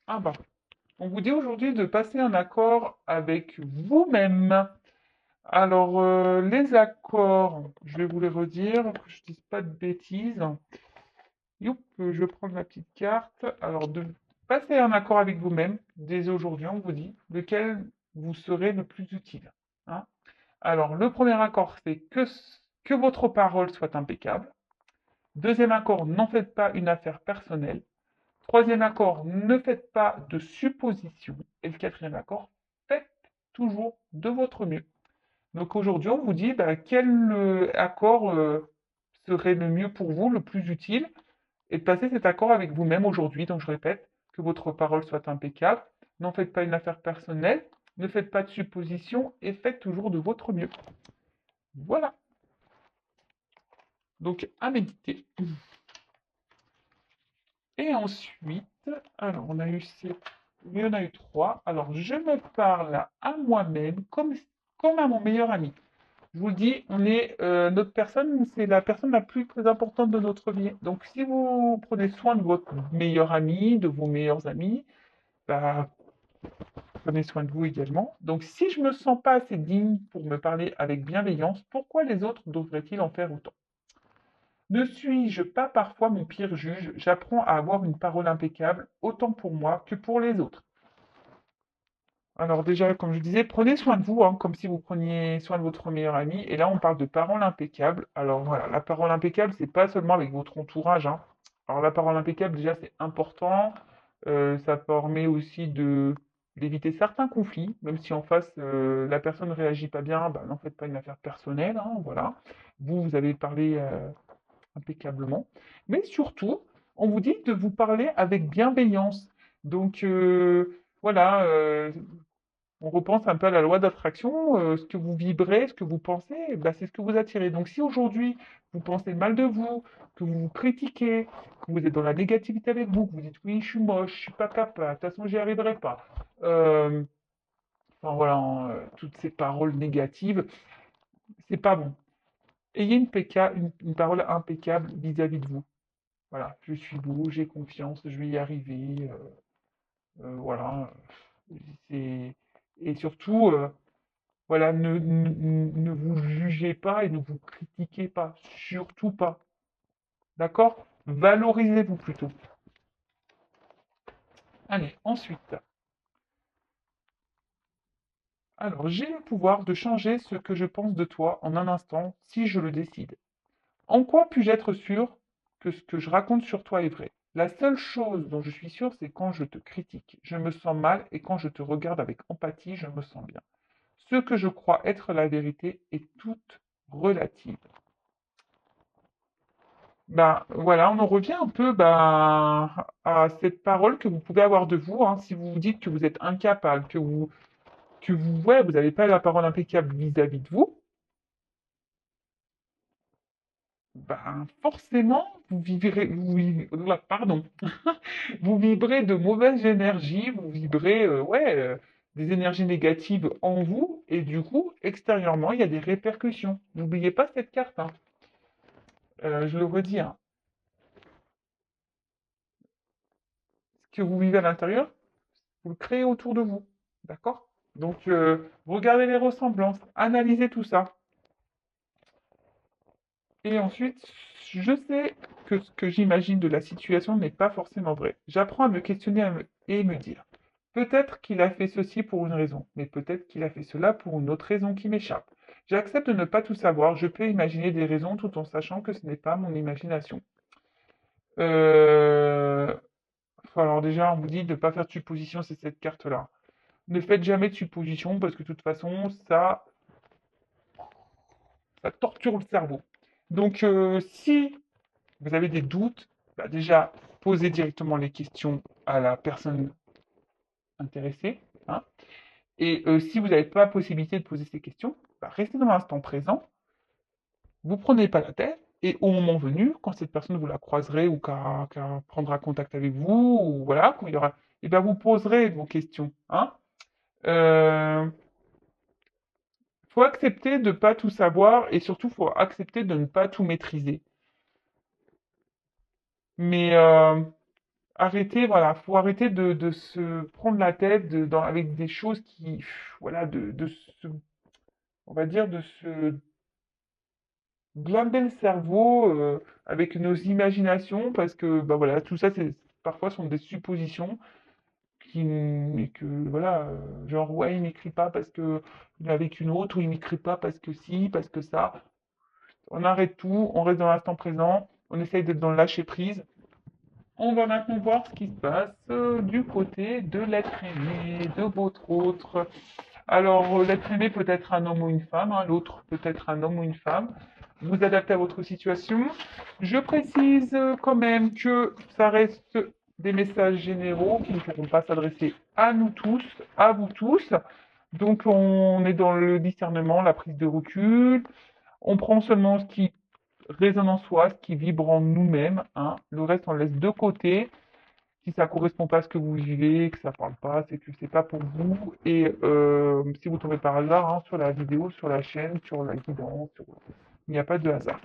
Ah bah, on vous dit aujourd'hui de passer un accord avec vous-même. Alors, les accords, je vais vous les redire, que je ne dise pas de bêtises. Youp, je vais prendre ma petite carte. Alors, de passer un accord avec vous-même, dès aujourd'hui, on vous dit lequel vous serez le plus utile. Hein. Alors, le premier accord, c'est que votre parole soit impeccable. Deuxième accord, n'en faites pas une affaire personnelle. Troisième accord, ne faites pas de suppositions. Et le quatrième accord, faites toujours de votre mieux. Donc aujourd'hui, on vous dit quel accord serait le mieux pour vous, le plus utile, et de passer cet accord avec vous-même aujourd'hui. Donc je répète, que votre parole soit impeccable, n'en faites pas une affaire personnelle, ne faites pas de suppositions et faites toujours de votre mieux. Voilà. Donc à méditer. Et ensuite, alors il y en a eu trois. Alors je me parle à moi-même comme à mon meilleur ami. Je vous le dis, notre personne, c'est la personne la plus très importante de notre vie. Donc si vous prenez soin de votre meilleur ami, de vos meilleurs amis, bah, prenez soin de vous également. Donc si je me sens pas assez digne pour me parler avec bienveillance, pourquoi les autres devraient-ils en faire autant? Ne suis-je pas parfois mon pire juge? J'apprends à avoir une parole impeccable, autant pour moi que pour les autres. Alors déjà, comme je disais, prenez soin de vous, hein, comme si vous preniez soin de votre meilleur ami. Et là, on parle de parole impeccable. Alors voilà, la parole impeccable, c'est pas seulement avec votre entourage, hein. Alors la parole impeccable, déjà, c'est important. Ça permet aussi d'éviter certains conflits, même si en face, la personne ne réagit pas bien, bah, n'en faites pas une affaire personnelle, hein, voilà. Vous avez parlé impeccablement. Mais surtout, on vous dit de vous parler avec bienveillance. Donc voilà, on repense un peu à la loi d'attraction. Ce que vous vibrez, ce que vous pensez, bah, c'est ce que vous attirez. Donc si aujourd'hui vous pensez mal de vous, que vous vous critiquez, que vous êtes dans la négativité avec vous, que vous dites oui, je suis moche, je suis pas capable, de toute façon j'y arriverai pas. Euh, enfin voilà, hein, toutes ces paroles négatives, c'est pas bon. Ayez une parole impeccable vis-à-vis de vous. Voilà, je suis beau, j'ai confiance, je vais y arriver. Voilà. C'est... Et surtout, voilà, ne vous jugez pas et ne vous critiquez pas. Surtout pas. D'accord? Valorisez-vous plutôt. Allez, ensuite. Alors, j'ai le pouvoir de changer ce que je pense de toi en un instant si je le décide. En quoi puis-je être sûr que ce que je raconte sur toi est vrai? La seule chose dont je suis sûr, c'est quand je te critique. Je me sens mal et quand je te regarde avec empathie, je me sens bien. Ce que je crois être la vérité est toute relative. Ben voilà, on en revient un peu à cette parole que vous pouvez avoir de vous, hein, si vous vous dites que vous êtes incapable, ouais, vous n'avez pas la parole impeccable vis-à-vis de vous, ben forcément, pardon, vous vibrez de mauvaise énergie, vous vibrez, ouais, des énergies négatives en vous, et du coup, extérieurement, il y a des répercussions. N'oubliez pas cette carte, hein. Je le redis, hein. Ce que vous vivez à l'intérieur, vous le créez autour de vous. D'accord? Donc, regardez les ressemblances, analysez tout ça. Et ensuite, je sais que ce que j'imagine de la situation n'est pas forcément vrai. J'apprends à me questionner et me dire, peut-être qu'il a fait ceci pour une raison, mais peut-être qu'il a fait cela pour une autre raison qui m'échappe. J'accepte de ne pas tout savoir, je peux imaginer des raisons tout en sachant que ce n'est pas mon imagination. Euh, alors déjà, on vous dit de ne pas faire de suppositions, c'est cette carte-là. Ne faites jamais de suppositions parce que de toute façon, ça torture le cerveau. Donc, si vous avez des doutes, bah, déjà, posez directement les questions à la personne intéressée, hein. Et si vous n'avez pas la possibilité de poser ces questions, bah, restez dans l'instant présent, vous prenez pas la tête, et au moment venu, quand cette personne vous la croiserez ou qu'elle prendra contact avec vous, ou voilà, quand il y aura, et ben vous poserez vos questions, hein. Euh, faut accepter de ne pas tout savoir et surtout faut accepter de ne pas tout maîtriser. Mais arrêter, voilà, faut arrêter de se prendre la tête avec des choses qui, voilà, on va dire, de se blinder le cerveau avec nos imaginations, parce que, bah voilà, tout ça, parfois sont des suppositions et que, voilà, genre, ouais, il m'écrit pas parce que il est avec une autre, ou il m'écrit pas parce que si, parce que ça. On arrête tout, on reste dans l'instant présent, on essaye d'être dans le lâcher prise. On va maintenant voir ce qui se passe du côté de l'être aimé, de votre autre. Alors, l'être aimé peut être un homme ou une femme, hein, l'autre peut être un homme ou une femme. Vous adaptez à votre situation. Je précise quand même que ça reste des messages généraux qui ne pourront pas s'adresser à nous tous, à vous tous. Donc, on est dans le discernement, la prise de recul. On prend seulement ce qui résonne en soi, ce qui vibre en nous-mêmes, hein. Le reste, on le laisse de côté. Si ça correspond pas à ce que vous vivez, que ça parle pas, c'est que c'est pas pour vous. Et si vous tombez par hasard hein, sur la vidéo, sur la chaîne, sur la guidance, il n'y a pas de hasard.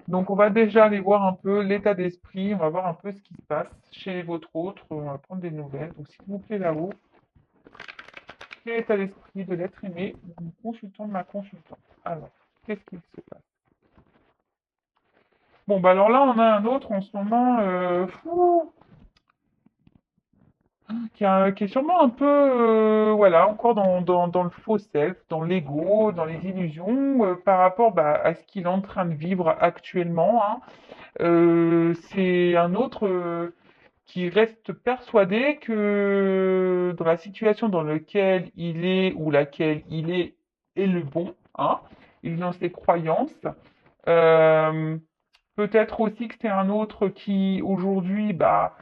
Donc on va déjà aller voir un peu l'état d'esprit, on va voir un peu ce qui se passe chez votre autre, on va prendre des nouvelles. Donc s'il vous plaît là-haut, quel est l'état d'esprit de l'être aimé, de mon consultant, de ma consultante. Alors, qu'est-ce qu'il se passe? Bon, bah alors là, on a un autre en ce moment, qui est sûrement un peu, voilà, encore dans le faux self, dans l'ego, dans les illusions, par rapport bah, à ce qu'il est en train de vivre actuellement, hein. C'est un autre qui reste persuadé que dans la situation dans laquelle il est ou laquelle il est le bon, hein. Il est dans ses croyances. Euh, Peut-être aussi que c'est un autre qui aujourd'hui, bah,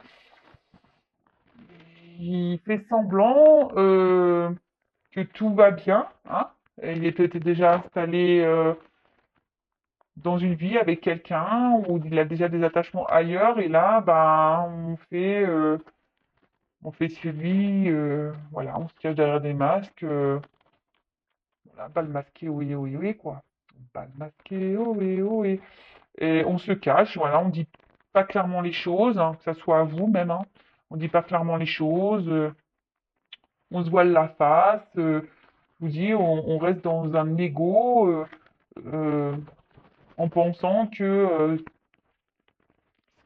il fait semblant que tout va bien, hein. Il est peut-être déjà installé dans une vie avec quelqu'un où il a déjà des attachements ailleurs et là, bah, on fait celui, voilà, on se cache derrière des masques, voilà, bal masqué, oui, oui, oui, quoi. Bal masqué, oh, oui, oh, oui. Et on se cache, voilà, on dit pas clairement les choses, hein, que ça soit à vous même, hein. On dit pas clairement les choses, on se voile la face. Je vous dis, on reste dans un ego euh, en pensant que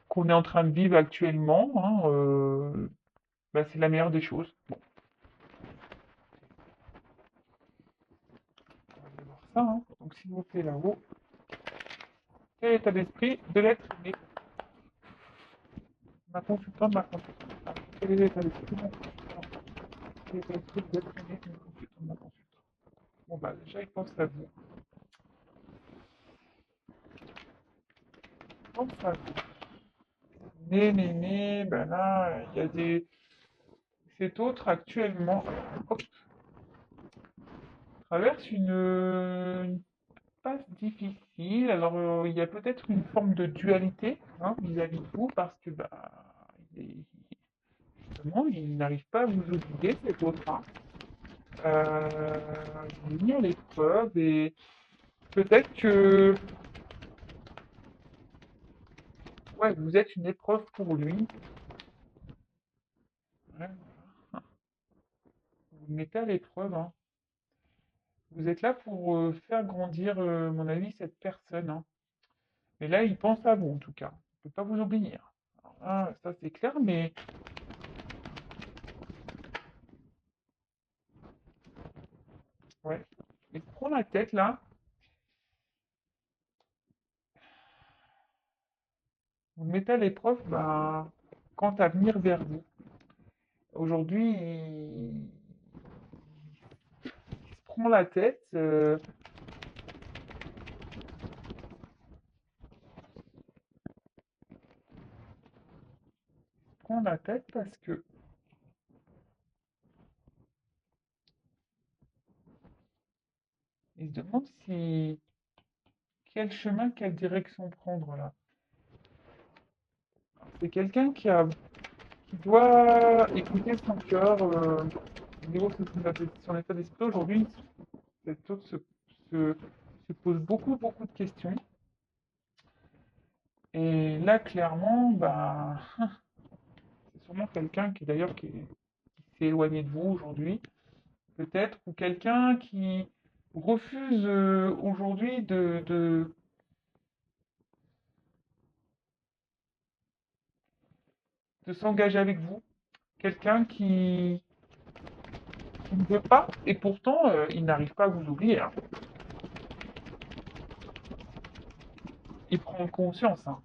qu'on est en train de vivre actuellement, hein, bah, c'est la meilleure des choses. Bon, on va aller voir ça, hein. Donc s'il vous plaît là-haut, quel est l'état d'esprit de l'être aimé? Ma consultante, ma consultante. Alors, quel est l'état d'esprit de mon consultant? Quel est l'état d'esprit de l'être aimé de mon consultant, ma consultante? Bon bah déjà il pense à vous. Il pense à vous. Ben là, il y a des. Cet autre actuellement hop, traverse une passe difficile. Alors, il y a peut-être une forme de dualité hein, vis-à-vis de vous parce que bah, justement, il n'arrive pas à vous oublier, cet autre. Hein. Il est mis à l'épreuve et peut-être que ouais, vous êtes une épreuve pour lui. Ouais, vous le mettez à l'épreuve. Hein. Vous êtes là pour faire grandir, à mon avis, cette personne. Hein. Mais là, il pense à vous, en tout cas. Il ne peut pas vous oublier. Alors là, ça, c'est clair, mais ouais. Il se prend la tête, là. Vous le mettez à l'épreuve, bah, quant à venir vers vous. Aujourd'hui, il se prend la tête. Il se prend la tête parce que il se demande si quel chemin, quelle direction prendre là. C'est quelqu'un qui doit écouter son cœur au niveau de son état d'esprit. Aujourd'hui, cet autre se, se pose beaucoup, beaucoup de questions. Et là, clairement, bah, quelqu'un qui d'ailleurs qui s'est éloigné de vous aujourd'hui, peut-être, ou quelqu'un qui refuse aujourd'hui de s'engager avec vous, quelqu'un qui ne veut pas, et pourtant il n'arrive pas à vous oublier, hein. Il prend conscience, hein,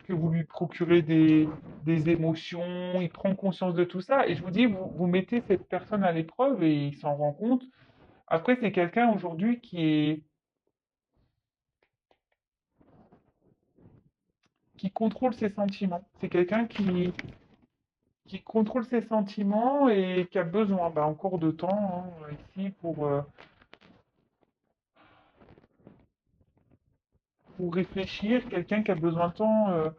que vous lui procurez des émotions, il prend conscience de tout ça, et je vous dis, vous mettez cette personne à l'épreuve et il s'en rend compte. Après, c'est quelqu'un aujourd'hui qui contrôle ses sentiments. C'est quelqu'un qui contrôle ses sentiments et qui a besoin, bah, encore de temps, hein, ici pour réfléchir, quelqu'un qui a besoin de temps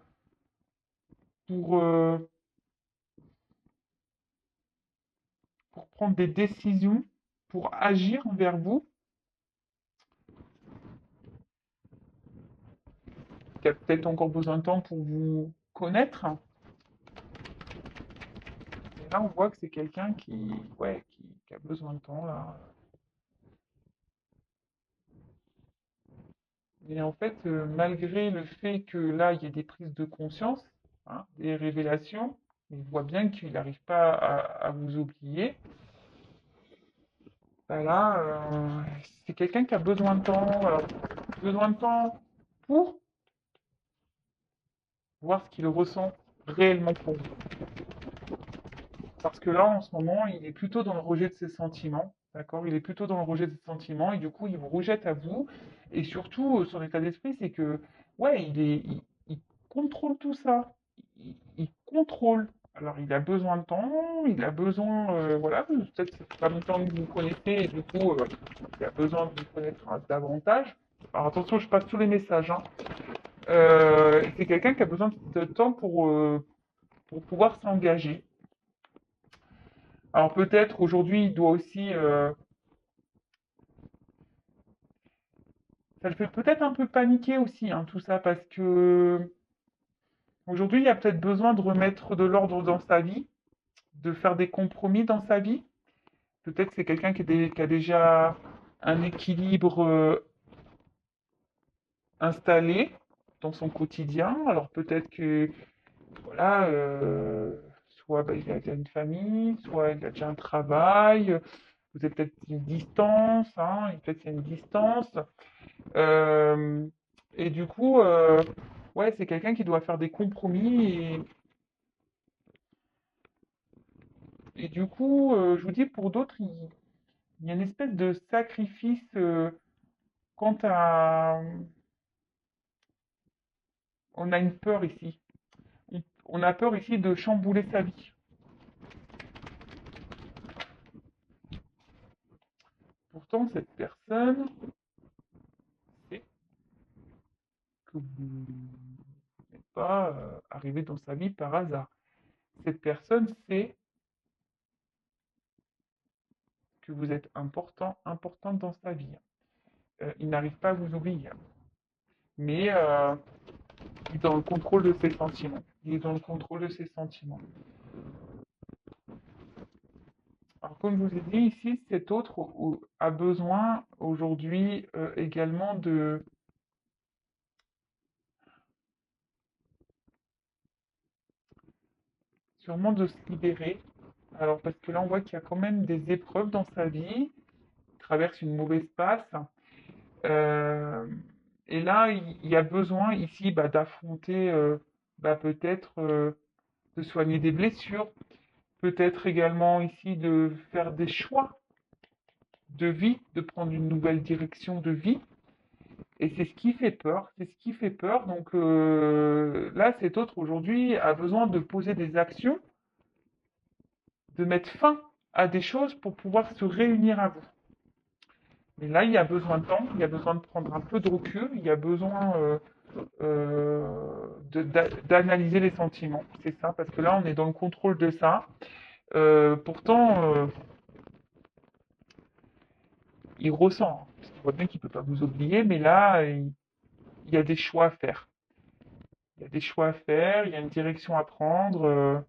pour, euh, pour prendre des décisions, pour agir envers vous, qui a peut-être encore besoin de temps pour vous connaître. Et là, on voit que c'est quelqu'un ouais, qui a besoin de temps, là. Et en fait, malgré le fait que là, il y ait des prises de conscience, hein, des révélations, on voit bien qu'il n'arrive pas à vous oublier. Bah là, c'est quelqu'un qui a besoin de temps, besoin de temps pour voir ce qu'il ressent réellement pour vous. Parce que là, en ce moment, il est plutôt dans le rejet de ses sentiments, d'accord? Il est plutôt dans le rejet de ses sentiments, et du coup, il vous rejette à vous. Et surtout, son état d'esprit, c'est que, ouais, il contrôle tout ça. Il contrôle. Alors, il a besoin de temps, il a besoin, voilà, peut-être que ça fait pas longtemps que vous vous connaissez, et du coup, il a besoin de vous connaître davantage. Alors, attention, je passe tous les messages, hein. C'est quelqu'un qui a besoin de temps pour pouvoir s'engager. Alors peut-être aujourd'hui, il doit aussi, ça le fait peut-être un peu paniquer aussi, hein, tout ça, parce que aujourd'hui, il a peut-être besoin de remettre de l'ordre dans sa vie, de faire des compromis dans sa vie. Peut-être que c'est quelqu'un qui a déjà un équilibre installé dans son quotidien. Alors peut-être que, voilà, soit bah, il a déjà une famille, soit il a déjà un travail. Vous avez peut-être une distance, hein, peut-être qu'il y a une distance. Euh, et du coup, ouais, c'est quelqu'un qui doit faire des compromis. Et du coup, je vous dis, pour d'autres, il y a une espèce de sacrifice quant à... On a une peur ici. On a peur ici de chambouler sa vie. Pourtant, cette personne sait que vous n'êtes pas arrivé dans sa vie par hasard. Cette personne sait que vous êtes important, importante dans sa vie. Il n'arrive pas à vous oublier. Mais il est dans le contrôle de ses sentiments. Il est dans le contrôle de ses sentiments. Alors, comme je vous ai dit ici, cet autre a besoin aujourd'hui également sûrement de se libérer. Alors, parce que là, on voit qu'il y a quand même des épreuves dans sa vie, il traverse une mauvaise passe. euh, et là, il y a besoin ici bah, d'affronter bah, peut-être de soigner des blessures, peut-être également ici de faire des choix de vie, de prendre une nouvelle direction de vie. Et c'est ce qui fait peur, c'est ce qui fait peur. Donc là, cet autre aujourd'hui a besoin de poser des actions, de mettre fin à des choses pour pouvoir se réunir à vous. Mais là, il y a besoin de temps, il y a besoin de prendre un peu de recul, il y a besoin d'analyser les sentiments. C'est ça, parce que là, on est dans le contrôle de ça. Pourtant, il ressent, parce qu'il voit bien qu'il ne peut pas vous oublier, mais là, il y a des choix à faire. Il y a des choix à faire, il y a une direction à prendre.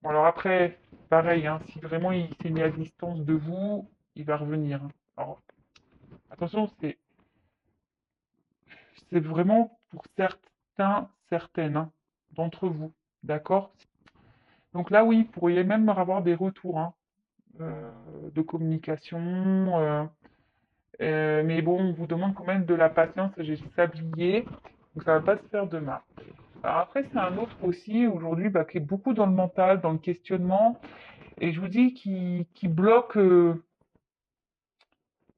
Bon, alors après, pareil, hein, si vraiment il s'est mis à distance de vous, il va revenir, hein. Alors, attention, c'est vraiment pour certains, certaines, hein, d'entre vous. D'accord? Donc là, oui, vous pourriez même avoir des retours, hein, de communication. Mais bon, on vous demande quand même de la patience, j'ai sablier, donc ça va pas se faire demain. Alors après, c'est un autre aussi, aujourd'hui, bah, qui est beaucoup dans le mental, dans le questionnement, et je vous dis qui bloque,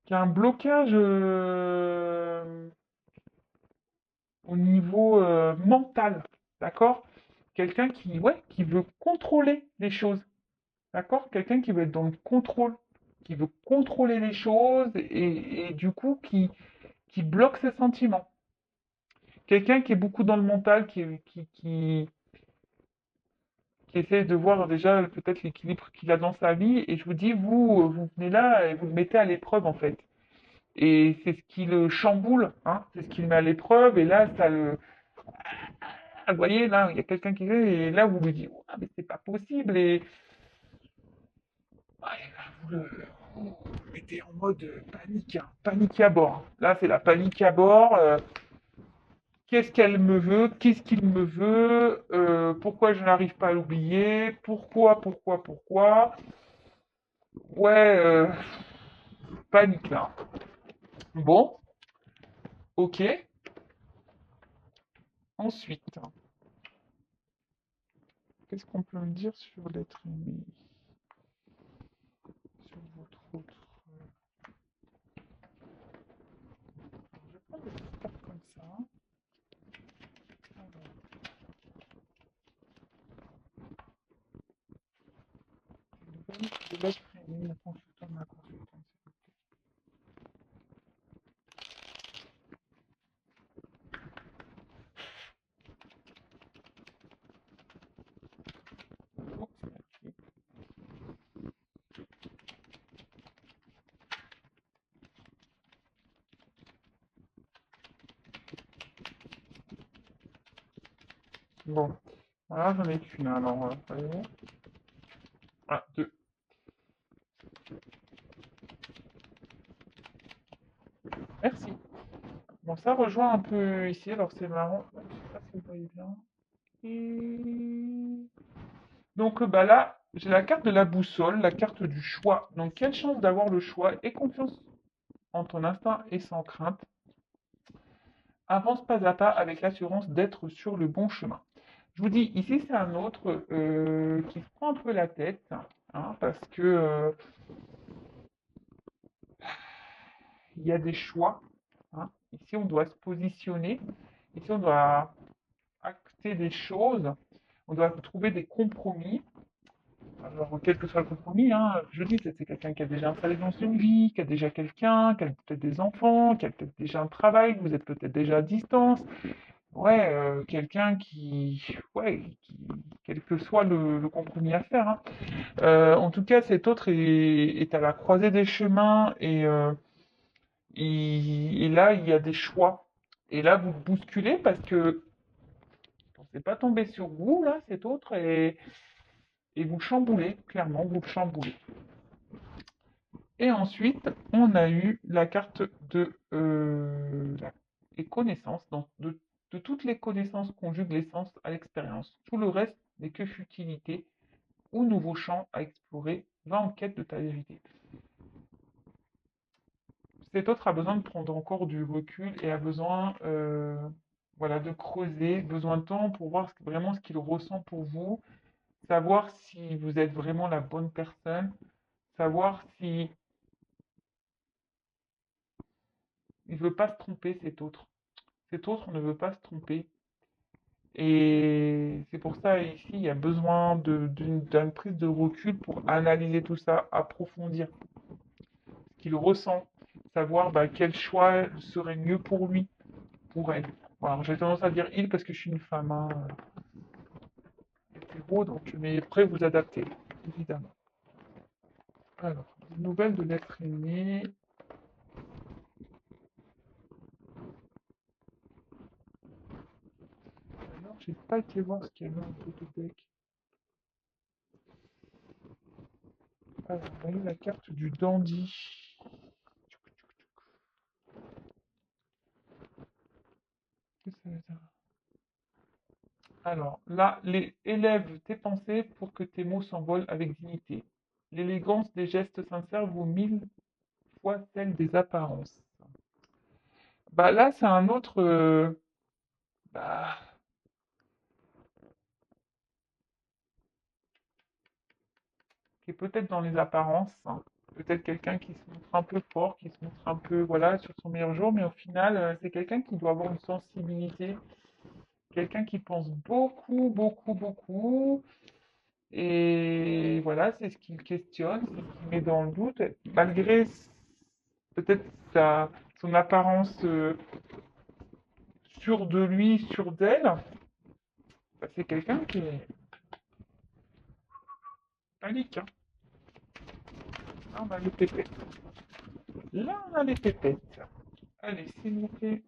qui a un blocage au niveau mental, d'accord? Quelqu'un qui, ouais, qui veut contrôler les choses, d'accord? Quelqu'un qui veut être dans le contrôle, qui veut contrôler les choses et du coup qui bloque ses sentiments. Quelqu'un qui est beaucoup dans le mental, qui essaie de voir déjà peut-être l'équilibre qu'il a dans sa vie. Et je vous dis, vous venez là et vous le mettez à l'épreuve en fait. Et c'est ce qui le chamboule, hein, c'est ce qui le met à l'épreuve. Et là, ça le. Ah, vous voyez, là, il y a quelqu'un qui vient et là, vous lui dites, ah, mais c'est pas possible. Et ah, et là, vous le mettez en mode panique, hein, panique à bord. Là, c'est la panique à bord. Qu'est-ce qu'elle me veut? Qu'est-ce qu'il me veut? Pourquoi je n'arrive pas à l'oublier? Pourquoi? Ouais, panique là. Bon, ok. Ensuite, qu'est-ce qu'on peut me dire sur l'être aimé? Sur votre autre. Je vais prendre des cartes comme ça. Alors, de l'être aimé, la consultante, ma consultante. Oh, c'est magnifique. Bon, voilà, j'en ai qu'une alors. Voyez. Ah, deux. Merci. Bon, ça rejoint un peu ici, alors c'est marrant. Je sais pas si vous voyez bien. Et donc bah là, j'ai la carte de la boussole, la carte du choix. Donc quelle chance d'avoir le choix et confiance en ton instinct et sans crainte. Avance pas à pas avec l'assurance d'être sur le bon chemin. Je vous dis, ici c'est un autre qui se prend un peu la tête, hein, parce que il y a des choix, hein. Ici on doit se positionner, ici on doit acter des choses, on doit trouver des compromis. Alors, quel que soit le compromis, hein, je dis, c'est quelqu'un qui a déjà installé dans une vie, qui a déjà quelqu'un, qui a peut-être des enfants, qui a peut-être déjà un travail, vous êtes peut-être déjà à distance. Ouais, quelqu'un quel que soit le compromis à faire, hein. En tout cas, cet autre est à la croisée des chemins et là, il y a des choix. Et là, vous bousculez parce que on ne s'est pas tombé sur vous, là, cet autre, et vous le chamboulez, clairement, vous le chamboulez. Et ensuite, on a eu la carte de les connaissances, donc de toutes les connaissances conjuguent l'essence à l'expérience. Tout le reste n'est que futilité ou nouveau champ à explorer. Va en quête de ta vérité. Cet autre a besoin de prendre encore du recul et a besoin voilà, de creuser, besoin de temps pour voir vraiment ce qu'il ressent pour vous, savoir si vous êtes vraiment la bonne personne, savoir si il ne veut pas se tromper, cet autre. Cet autre ne veut pas se tromper. Et c'est pour ça, ici, il y a besoin d'une prise de recul pour analyser tout ça, approfondir ce qu'il ressent, savoir bah, quel choix serait mieux pour lui, pour elle. Voilà, j'ai tendance à dire il parce que je suis une femme, hein, hétéro, donc, mais après vous adaptez, évidemment. Alors, une nouvelle de l'être aimé. J'ai pas été voir ce qu'il y avait en photothèque. Alors, on a eu la carte du dandy. Qu'est-ce que ça veut dire? Alors, là, les élèves tes pensées pour que tes mots s'envolent avec dignité. L'élégance des gestes sincères vaut 1000 fois celle des apparences. Bah là, c'est un autre, bah, qui est peut-être dans les apparences, hein. Peut-être quelqu'un qui se montre un peu fort, qui se montre un peu, voilà, sur son meilleur jour, mais au final, c'est quelqu'un qui doit avoir une sensibilité, quelqu'un qui pense beaucoup, beaucoup, beaucoup. Et voilà, c'est ce qu'il questionne, c'est ce qu'il met dans le doute, malgré peut-être son apparence sûre de lui, sûre d'elle. Bah, c'est quelqu'un qui est panique, hein. Là, on a les pépettes. Là, on a les pépettes. Allez, s'il vous plaît,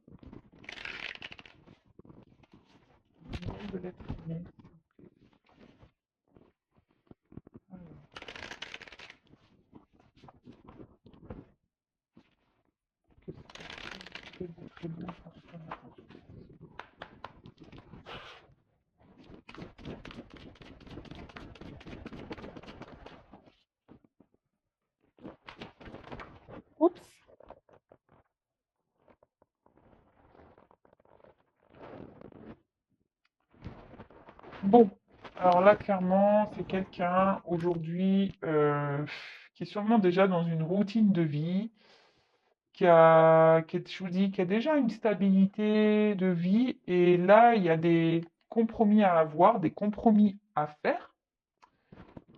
de l'être humain. Alors, qu'est-ce que c'est très bien pour ça? Oups. Bon, alors là, clairement, c'est quelqu'un aujourd'hui qui est sûrement déjà dans une routine de vie, je vous dis, qui a déjà une stabilité de vie, et là, il y a des compromis à avoir, des compromis à faire,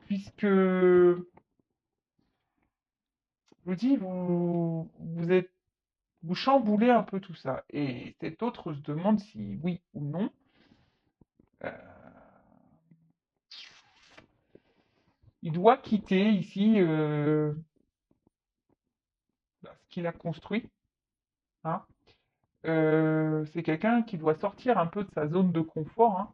puisque, je vous dis, vous chamboulez un peu tout ça, et cet autre se demande si oui ou non, euh, il doit quitter ici ce qu'il a construit, hein. C'est quelqu'un qui doit sortir un peu de sa zone de confort, hein.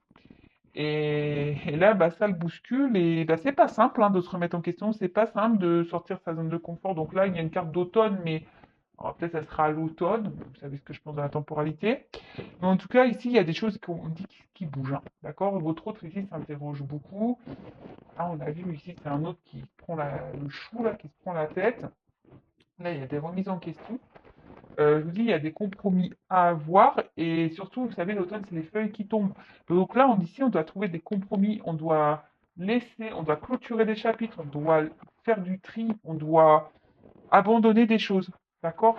Et là, bah, ça le bouscule et bah, c'est pas simple hein, de se remettre en question, c'est pas simple de sortir de sa zone de confort. Donc là, il y a une carte d'automne, mais alors, peut-être ça sera à l'automne. Vous savez ce que je pense de la temporalité. Mais en tout cas, ici, il y a des choses qu'on dit qui bougent, hein. D'accord? Votre autre ici s'interroge beaucoup. Là, on a vu ici, c'est un autre qui prend le chou, là, qui se prend la tête. Là, il y a des remises en question. Je vous dis, il y a des compromis à avoir et surtout, vous savez, l'automne, c'est les feuilles qui tombent. Donc là, ici, on doit trouver des compromis, on doit clôturer des chapitres, on doit faire du tri, on doit abandonner des choses. D'accord?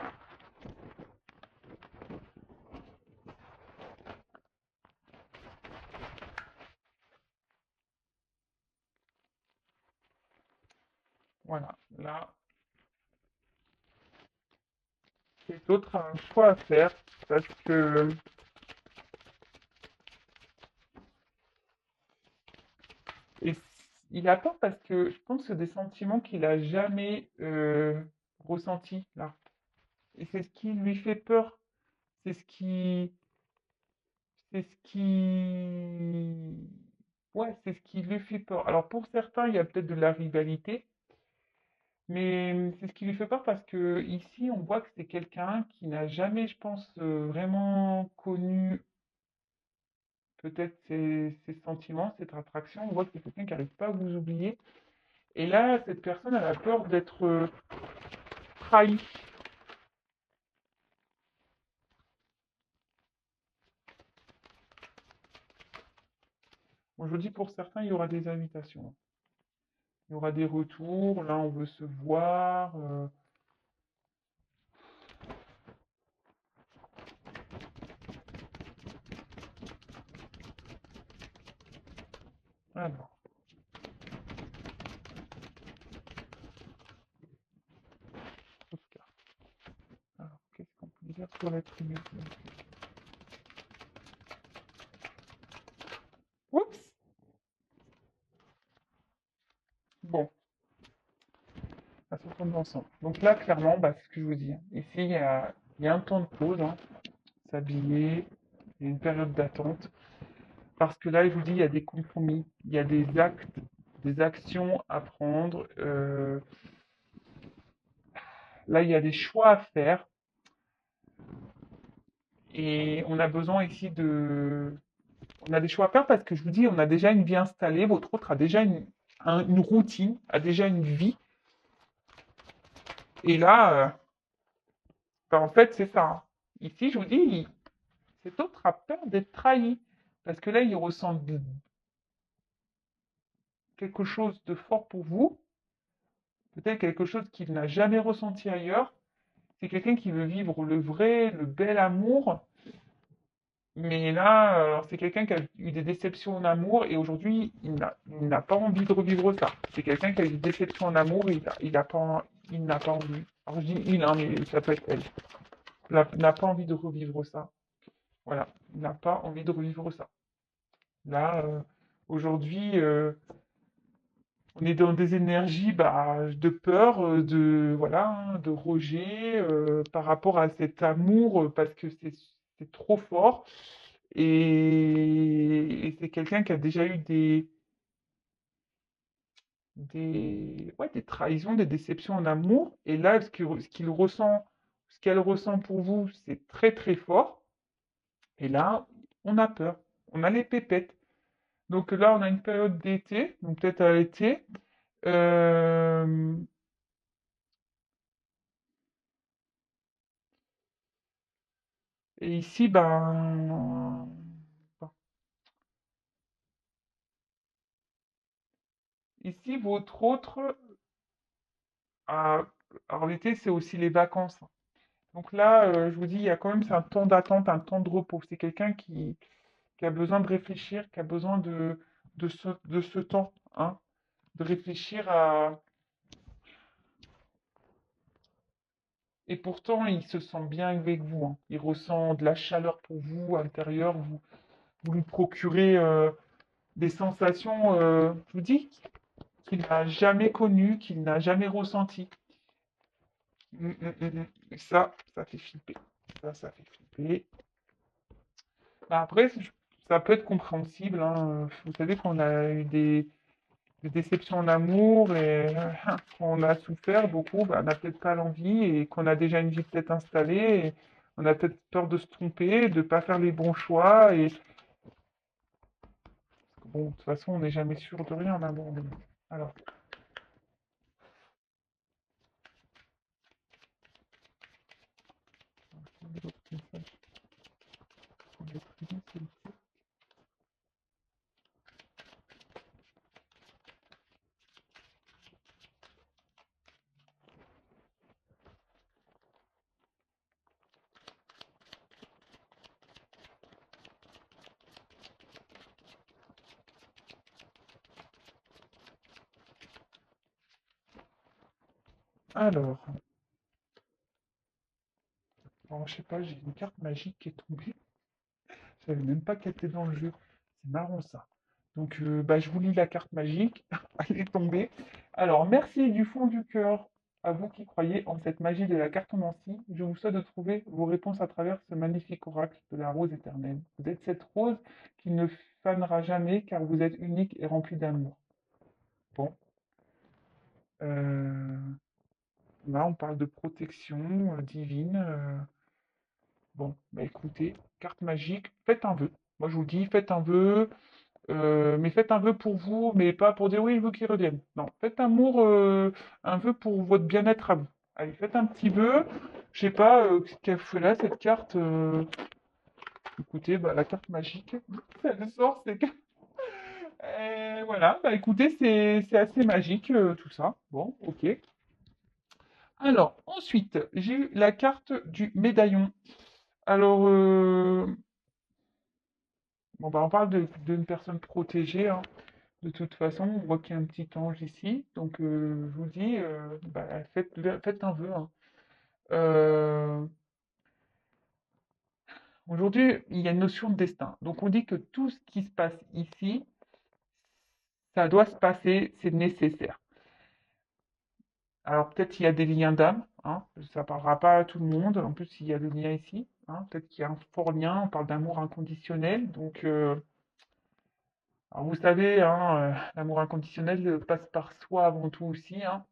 Voilà. Là, c'est l'autre a un choix à faire parce que et il a peur parce que je pense que c'est des sentiments qu'il a jamais ressentis là. Et c'est ce qui lui fait peur. C'est ce qui C'est ce qui... Ouais, c'est ce qui lui fait peur. Alors pour certains, il y a peut-être de la rivalité, mais c'est ce qui lui fait peur parce que ici, on voit que c'est quelqu'un qui n'a jamais, je pense, vraiment connu peut-être ses sentiments, cette attraction. On voit que c'est quelqu'un qui n'arrive pas à vous oublier. Et là, cette personne, elle a peur d'être trahie. Moi, je vous dis, pour certains, il y aura des invitations. Il y aura des retours. Là, on veut se voir. Alors, Oscar. Alors, qu'est-ce qu'on peut dire sur l'être humain? Oups! Bon, ça se retourne ensemble. Donc là, clairement, bah, c'est ce que je vous dis, hein. Ici, il y a un temps de pause, hein, s'habiller, il y a une période d'attente. Parce que là, je vous dis, il y a des compromis, il y a des actes, des actions à prendre. Là, il y a des choix à faire. Et on a besoin ici de... On a des choix à faire parce que je vous dis, on a déjà une vie installée. Votre autre a déjà une routine, a déjà une vie. Et là, ben, en fait, c'est ça, hein. Ici, je vous dis, cet autre a peur d'être trahi. Parce que là, il ressent quelque chose de fort pour vous, peut-être quelque chose qu'il n'a jamais ressenti ailleurs. C'est quelqu'un qui veut vivre le vrai, le bel amour. Mais là, c'est quelqu'un qui a eu des déceptions en amour et aujourd'hui, il n'a pas envie de revivre ça. C'est quelqu'un qui a eu des déceptions en amour et il n'a pas envie. Alors je dis il, hein, mais ça peut être elle. N'a pas envie de revivre ça. Voilà, il n'a pas envie de revivre ça. Là, aujourd'hui, on est dans des énergies bah, de peur, de voilà, hein, de rejet par rapport à cet amour parce que c'est trop fort. Et c'est quelqu'un qui a déjà eu ouais, des trahisons, des déceptions en amour. Et là, ce qu'il ressent, ce qu'elle ressent pour vous, c'est très très fort. Et là, on a peur, on a les pépettes. Donc là, on a une période d'été, donc peut-être à l'été. Euh, et ici, ici, votre autre, ah, alors l'été, c'est aussi les vacances. Donc là, je vous dis, il y a quand même c'est un temps d'attente, un temps de repos. C'est quelqu'un qui a besoin de réfléchir, qui a besoin de ce temps, hein, de réfléchir à... Et pourtant, il se sent bien avec vous, hein. Il ressent de la chaleur pour vous, intérieure. Vous lui procurez des sensations, je vous dis, qu'il n'a jamais connues, qu'il n'a jamais ressenties. Et ça fait flipper. Ça fait flipper. Bah, après, ça peut être compréhensible, hein. Vous savez qu'on a eu des déceptions en amour et qu'on a souffert beaucoup, bah, on n'a peut-être pas l'envie et qu'on a déjà une vie peut-être installée. Et on a peut-être peur de se tromper, de ne pas faire les bons choix. Et bon, de toute façon, on n'est jamais sûr de rien en amour. Alors, alors, bon, je sais pas, j'ai une carte magique qui est tombée. Je savais même pas qu'elle était dans le jeu. C'est marrant ça. Donc, bah, je vous lis la carte magique. Elle est tombée. Alors, merci du fond du cœur à vous qui croyez en cette magie de la cartomancie. Je vous souhaite de trouver vos réponses à travers ce magnifique oracle de la rose éternelle. Vous êtes cette rose qui ne fanera jamais car vous êtes unique et rempli d'amour. Bon, euh, là, on parle de protection divine. Bon, bah écoutez, carte magique, faites un vœu. Moi, je vous dis, faites un vœu. Mais faites un vœu pour vous, mais pas pour dire oui, je veux qu'il revienne. Non, faites un vœu pour votre bien-être à vous. Allez, faites un petit vœu. Je sais pas ce qu'elle fait là, cette carte. Écoutez, bah, la carte magique, elle sort, c'est que... voilà, bah écoutez, c'est assez magique tout ça. Bon, ok. Alors, ensuite, j'ai eu la carte du médaillon. Alors, bon, bah, on parle d'une personne protégée, hein. De toute façon, on voit qu'il y a un petit ange ici. Donc, je vous dis, bah, faites un vœu, hein. Euh, Aujourd'hui, il y a une notion de destin. Donc, on dit que tout ce qui se passe ici, ça doit se passer, c'est nécessaire. Alors, peut-être qu'il y a des liens d'âme, hein, ça ne parlera pas à tout le monde. En plus, il y a le lien ici, hein, peut-être qu'il y a un fort lien, on parle d'amour inconditionnel. Donc, Alors, vous savez, hein, l'amour inconditionnel passe par soi avant tout aussi, hein.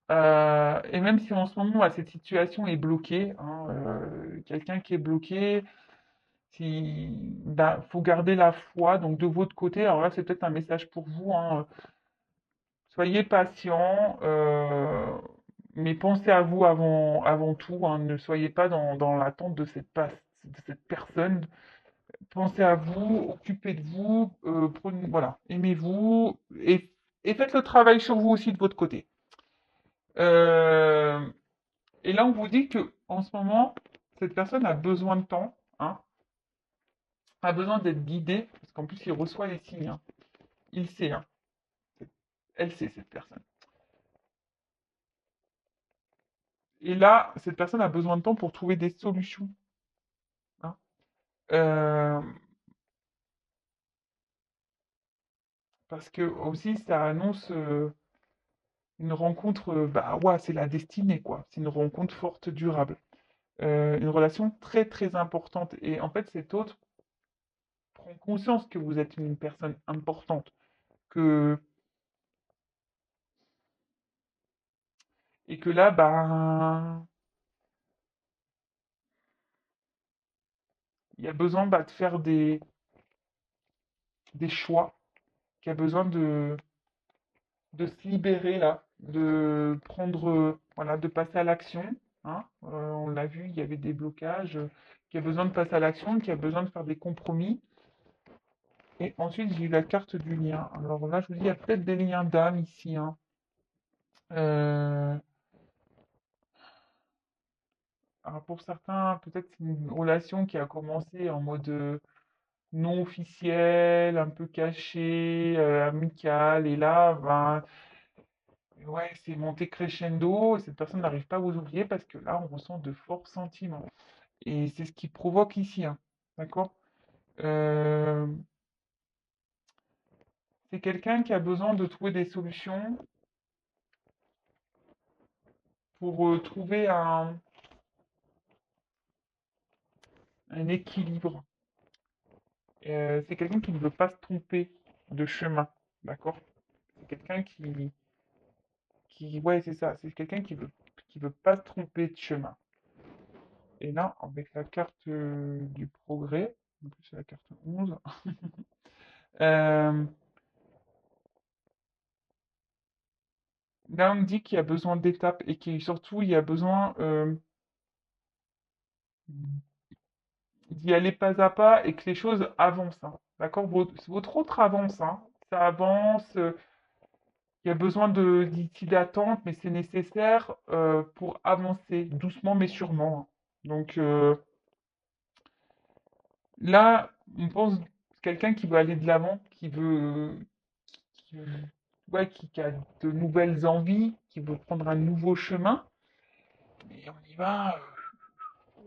Et même si en ce moment, bah, cette situation est bloquée, hein, quelqu'un qui est bloqué, si, bah, faut garder la foi. Donc de votre côté, alors là, c'est peut-être un message pour vous, hein, soyez patient, mais pensez à vous avant tout, hein. Ne soyez pas dans l'attente de de cette personne. Pensez à vous, occupez de vous, voilà, aimez-vous et faites le travail sur vous aussi de votre côté. Euh, et là, on vous dit que en ce moment, cette personne a besoin de temps, hein, a besoin d'être guidée, parce qu'en plus, il reçoit les signes, hein. Il sait, hein. Elle sait, cette personne. Et là, cette personne a besoin de temps pour trouver des solutions, hein. Euh, Parce que aussi, ça annonce une rencontre, bah ouais, c'est la destinée, quoi. C'est une rencontre forte, durable. Une relation très, très importante. Et en fait, cet autre prend conscience que vous êtes une personne importante, que, et que là, ben, il y a besoin bah, de faire des choix, qu'il y a besoin de se libérer là, de prendre, voilà, de passer à l'action, hein. On l'a vu, il y avait des blocages, qui a besoin de passer à l'action, qui a besoin de faire des compromis. Et ensuite, j'ai eu la carte du lien. Alors là, je vous dis, il y a peut-être des liens d'âme ici, hein. Euh, alors pour certains, peut-être c'est une relation qui a commencé en mode non officiel, un peu caché, amical, et là, ben, ouais, c'est monté crescendo, et cette personne n'arrive pas à vous oublier parce que là, on ressent de forts sentiments. Et c'est ce qui provoque ici, hein. D'accord? Euh, c'est quelqu'un qui a besoin de trouver des solutions pour trouver un équilibre. C'est quelqu'un qui ne veut pas se tromper de chemin. D'accord? C'est quelqu'un ouais, c'est ça. C'est quelqu'un qui veut pas se tromper de chemin. Et là, avec la carte du progrès, en plus c'est la carte 11, euh, là on me dit qu'il y a besoin d'étapes et qu'il surtout il y a besoin d'y aller pas à pas et que les choses avancent, hein. D'accord? Votre autre avance, hein. Ça avance, il y a besoin d'ici d'attente, mais c'est nécessaire pour avancer doucement mais sûrement, hein. Donc là, on pense quelqu'un qui veut aller de l'avant, qui, ouais, qui a de nouvelles envies, qui veut prendre un nouveau chemin. Et on y va,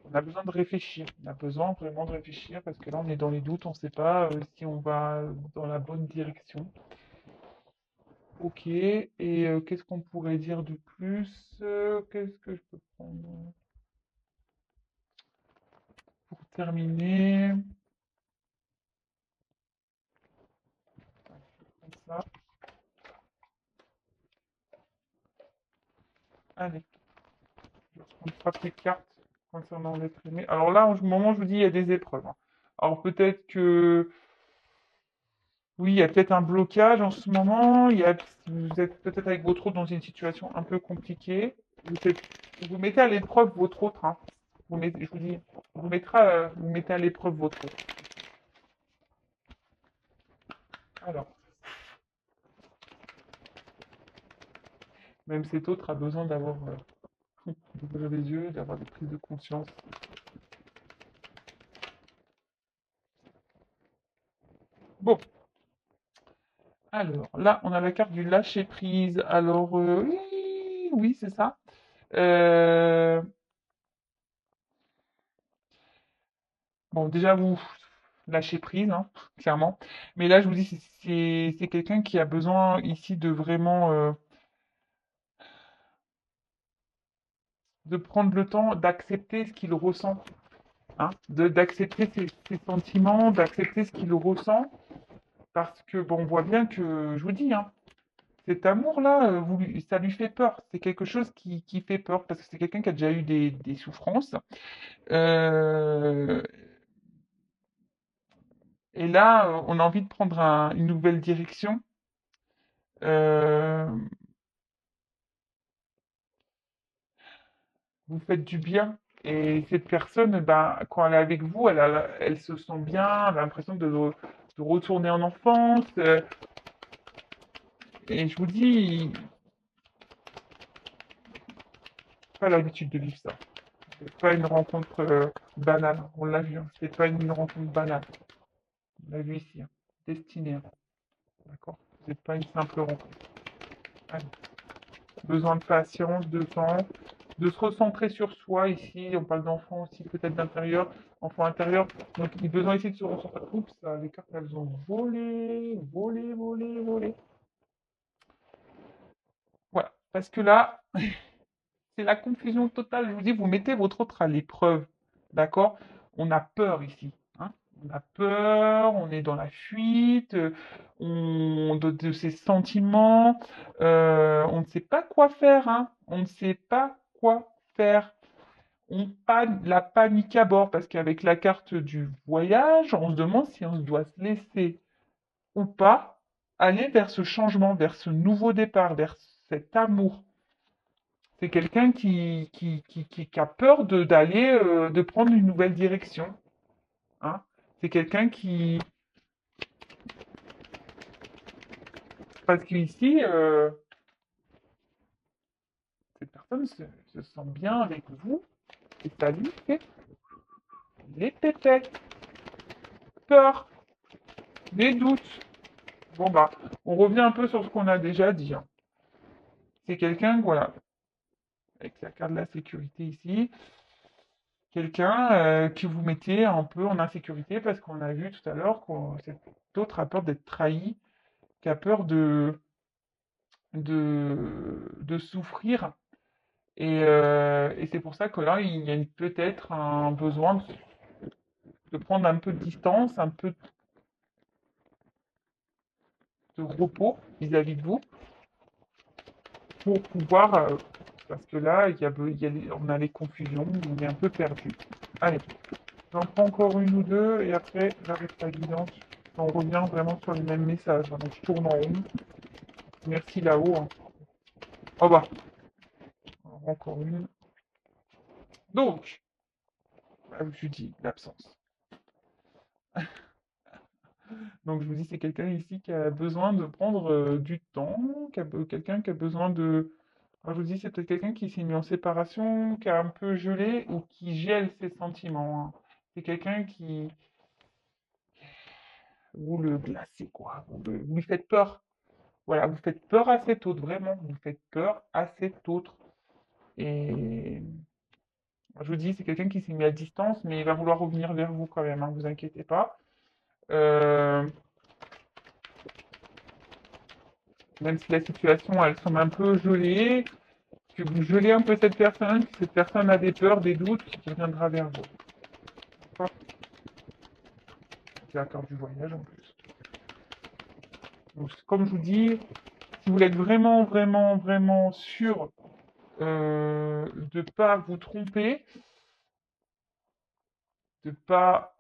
on a besoin de réfléchir. On a besoin vraiment de réfléchir parce que là, on est dans les doutes, on ne sait pas si on va dans la bonne direction. Ok, et qu'est-ce qu'on pourrait dire de plus? Qu'est-ce que je peux prendre pour terminer? Comme ça. Allez, je vais prendre trois petites cartes concernant l'être aimé. Alors là, en ce moment, je vous dis, il y a des épreuves, hein. Alors peut-être que oui, il y a peut-être un blocage en ce moment. Vous êtes peut-être avec votre autre dans une situation un peu compliquée. Vous mettez à l'épreuve votre autre, hein. Je vous dis, vous mettez à l'épreuve votre autre. Alors, même cet autre a besoin d'avoir d'ouvrir les yeux, d'avoir des prises de conscience. Bon, alors là, on a la carte du lâcher prise. Alors, oui, oui, c'est ça. Euh, bon, déjà, vous lâchez prise, hein, clairement. Mais là, je vous dis, c'est quelqu'un qui a besoin ici de vraiment de prendre le temps d'accepter ce qu'il ressent, hein, d'accepter ses sentiments, d'accepter ce qu'il ressent. Parce que, bon, on voit bien que, je vous dis, hein, cet amour-là, ça lui fait peur. C'est quelque chose qui fait peur parce que c'est quelqu'un qui a déjà eu des souffrances. Euh, et là, on a envie de prendre une nouvelle direction. Euh, vous faites du bien. Et cette personne, ben, quand elle est avec vous, elle se sent bien, elle a l'impression de retourner en enfance. Et je vous dis, pas l'habitude de vivre ça. C'est pas une rencontre banale. On l'a vu, hein. C'est pas une rencontre banale. On l'a vu ici, hein. Destinée, hein. D'accord? C'est pas une simple rencontre. Allez. Besoin de patience, de temps, de se recentrer sur soi ici. On parle d'enfant aussi, peut-être d'intérieur, enfant intérieur. Donc, il a besoin ici de se recentrer. Oups, les cartes, elles ont volé, volé, volé, volé. Voilà. Parce que là, c'est la confusion totale. Je vous dis, vous mettez votre autre à l'épreuve. D'accord? On a peur ici, hein. On a peur, on est dans la fuite, de ses sentiments. On ne sait pas quoi faire, hein. On ne sait pas quoi faire. La panique à bord parce qu'avec la carte du voyage, on se demande si on doit se laisser ou pas aller vers ce changement, vers ce nouveau départ, vers cet amour. C'est quelqu'un qui a peur de prendre une nouvelle direction, hein. C'est quelqu'un qui... Parce qu'ici, cette personne se sent bien avec vous et ça lui fait les pépettes, peur, des doutes. Bon bah, on revient un peu sur ce qu'on a déjà dit, hein. C'est quelqu'un, voilà, avec la carte de la sécurité ici, quelqu'un que vous mettez un peu en insécurité parce qu'on a vu tout à l'heure que cet autre a peur d'être trahi, qui a peur de souffrir. Et c'est pour ça que là, il y a peut-être un besoin de prendre un peu de distance, un peu de repos vis-à-vis de vous pour pouvoir... parce que là, on a les confusions, on est un peu perdu. Allez, j'en prends encore une ou deux et après, j'arrête la guidance. On revient vraiment sur les mêmes messages, hein. Donc, je tourne en rond. Merci là-haut, hein. Au revoir. Encore une. Donc, je dis l'absence. Donc, je vous dis, c'est quelqu'un ici qui a besoin de prendre du temps, quelqu'un qui a besoin de... Alors, je vous dis, c'est peut-être quelqu'un qui s'est mis en séparation, qui a un peu gelé ou qui gèle ses sentiments, hein. C'est quelqu'un qui... Vous le glacez, quoi. Vous lui faites peur. Voilà, vous faites peur à cet autre, vraiment. Vous faites peur à cet autre. Et je vous dis, c'est quelqu'un qui s'est mis à distance, mais il va vouloir revenir vers vous quand même, hein, vous inquiétez pas. Euh, Même si la situation, elle semble un peu gelée, que vous gelez un peu cette personne a des peurs, des doutes, qui reviendra vers vous. D'accord? C'est la carte du voyage en plus. Donc, comme je vous dis, si vous voulez être vraiment, vraiment, vraiment sûr de ne pas vous tromper, de ne pas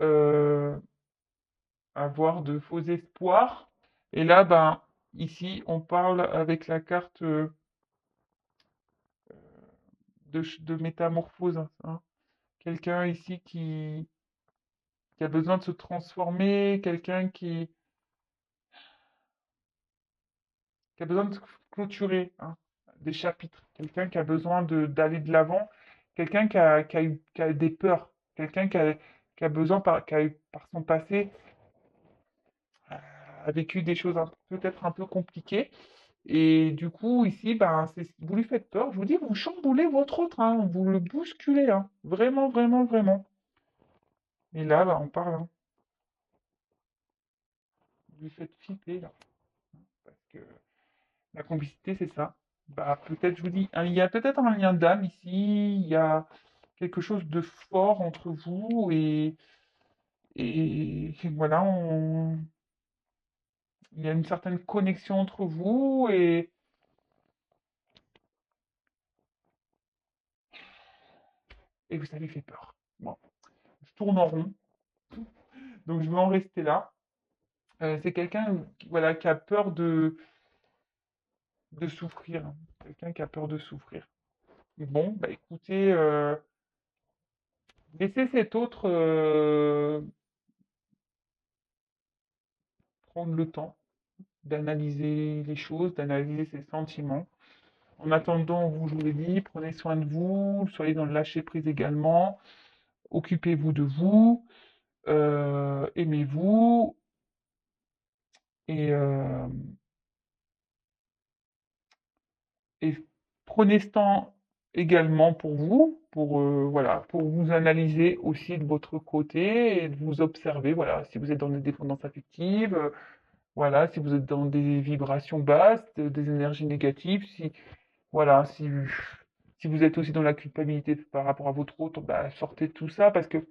avoir de faux espoirs, et là, ben, ici, on parle avec la carte de métamorphose, hein. Quelqu'un ici qui a besoin de se transformer, quelqu'un qui a besoin de clôturer, hein, des chapitres, quelqu'un qui a besoin d'aller de l'avant, quelqu'un qui a des peurs, quelqu'un qui a besoin, qui a eu, par son passé, a vécu des choses peut-être un peu compliquées. Et du coup, ici, ben, vous lui faites peur. Je vous dis, vous chamboulez votre autre, hein, vous le bousculez, hein, vraiment, vraiment, vraiment. Et là, ben, on parle, hein, vous lui faites flipper, là, parce que la complicité, c'est ça. Bah, peut-être, je vous dis, il y a peut-être un lien d'âme ici, il y a quelque chose de fort entre vous et voilà, il y a une certaine connexion entre vous et vous avez fait peur. Bon, je tourne en rond, donc je vais en rester là. C'est quelqu'un voilà, qui a peur de souffrir. Quelqu'un qui a peur de souffrir. Bon, bah écoutez, laissez cet autre prendre le temps d'analyser les choses, d'analyser ses sentiments. En attendant, vous, je vous l'ai dit, prenez soin de vous, soyez dans le lâcher-prise également, occupez-vous de vous, aimez-vous et, euh, et prenez ce temps également pour vous, voilà, pour vous analyser aussi de votre côté et de vous observer, voilà, si vous êtes dans des dépendances affectives, voilà, si vous êtes dans des vibrations basses, des énergies négatives, si, voilà, si vous êtes aussi dans la culpabilité par rapport à votre autre, bah, sortez de tout ça parce que,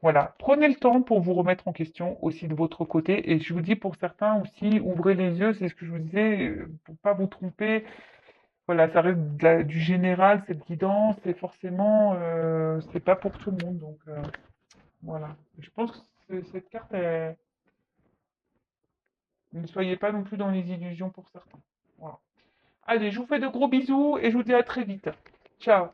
voilà, prenez le temps pour vous remettre en question aussi de votre côté. Et je vous dis pour certains aussi, ouvrez les yeux, c'est ce que je vous disais, pour pas vous tromper. Voilà, ça reste du général, cette guidance, et forcément, c'est pas pour tout le monde. Donc, voilà. Je pense que cette carte, ne soyez pas non plus dans les illusions pour certains. Voilà. Allez, je vous fais de gros bisous et je vous dis à très vite. Ciao.